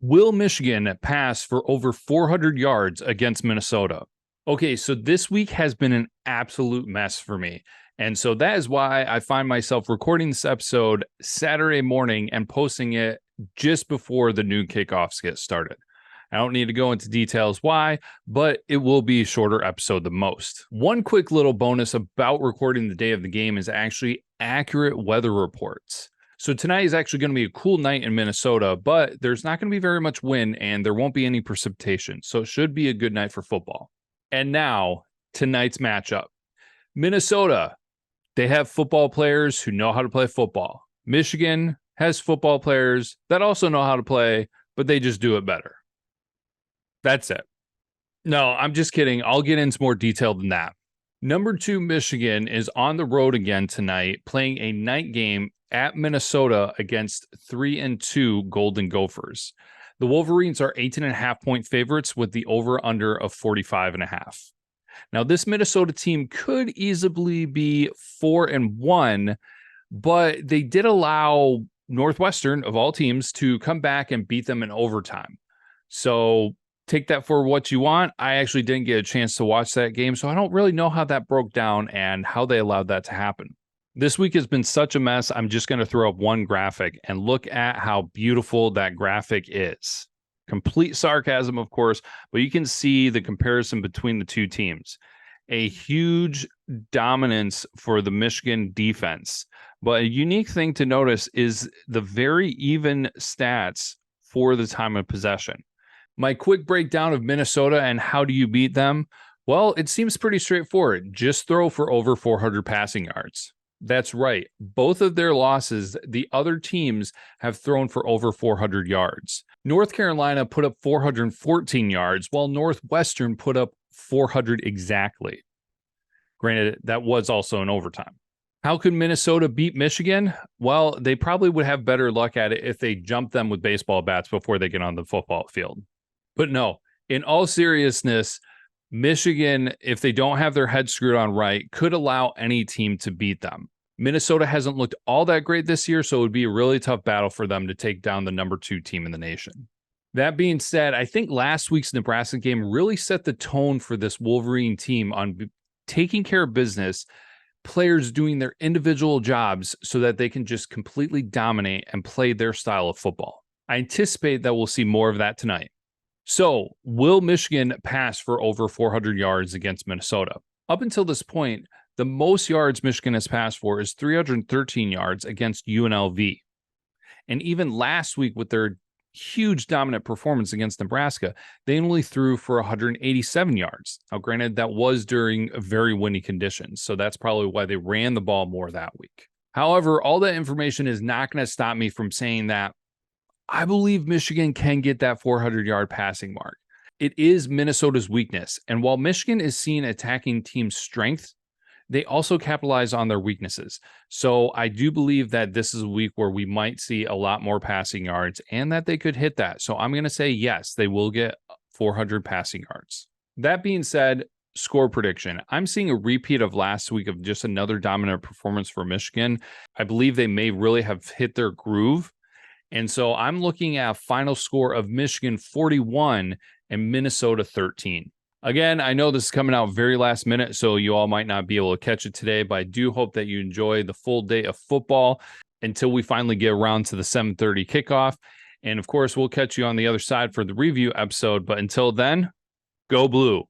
Will Michigan pass for over 400 yards against Minnesota? Okay, so this week has been an absolute mess for me. And so that is why I find myself recording this episode Saturday morning and posting it just before the noon kickoffs get started. I don't need to go into details why, but it will be a shorter episode than most. One quick little bonus about recording the day of the game is actually accurate weather reports. So tonight is actually going to be a cool night in Minnesota, but there's not going to be very much wind and there won't be any precipitation. So it should be a good night for football. And now, tonight's matchup. Minnesota, they have football players who know how to play football. Michigan has football players that also know how to play, but they just do it better. That's it. No, I'm just kidding. I'll get into more detail than that. Number 2, Michigan is on the road again tonight, playing a night game at Minnesota against 3-2 Golden Gophers. The Wolverines are 18.5-point favorites with the over-under of 45.5. Now, this Minnesota team could easily be 4-1, but they did allow Northwestern, of all teams, to come back and beat them in overtime. So take that for what you want. I actually didn't get a chance to watch that game, so I don't really know how that broke down and how they allowed that to happen. This week has been such a mess. I'm just going to throw up one graphic and look at how beautiful that graphic is. Complete sarcasm, of course, but you can see the comparison between the two teams. A huge dominance for the Michigan defense. But a unique thing to notice is the very even stats for the time of possession. My quick breakdown of Minnesota and how do you beat them? Well, it seems pretty straightforward. Just throw for over 400 passing yards. That's right. Both of their losses, the other teams have thrown for over 400 yards. North Carolina put up 414 yards, while Northwestern put up 400 exactly. Granted, that was also in overtime. How could Minnesota beat Michigan? Well, they probably would have better luck at it if they jumped them with baseball bats before they get on the football field. But no, in all seriousness, Michigan, if they don't have their head screwed on right, could allow any team to beat them. Minnesota hasn't looked all that great this year, so it would be a really tough battle for them to take down the number 2 team in the nation. That being said, I think last week's Nebraska game really set the tone for this Wolverine team on taking care of business, players doing their individual jobs so that they can just completely dominate and play their style of football. I anticipate that we'll see more of that tonight. So, will Michigan pass for over 400 yards against Minnesota? Up until this point, the most yards Michigan has passed for is 313 yards against UNLV. And even last week with their huge dominant performance against Nebraska, they only threw for 187 yards. Now, granted, that was during very windy conditions, so that's probably why they ran the ball more that week. However, all that information is not going to stop me from saying that I believe Michigan can get that 400-yard passing mark. It is Minnesota's weakness, and while Michigan is seen attacking teams' strengths, they also capitalize on their weaknesses. So I do believe that this is a week where we might see a lot more passing yards and that they could hit that. So I'm going to say yes, they will get 400 passing yards. That being said, score prediction. I'm seeing a repeat of last week of just another dominant performance for Michigan. I believe they may really have hit their groove. And so I'm looking at a final score of Michigan 41 and Minnesota 13. Again, I know this is coming out very last minute, so you all might not be able to catch it today, but I do hope that you enjoy the full day of football until we finally get around to the 7:30 kickoff. And of course, we'll catch you on the other side for the review episode. But until then, go Blue.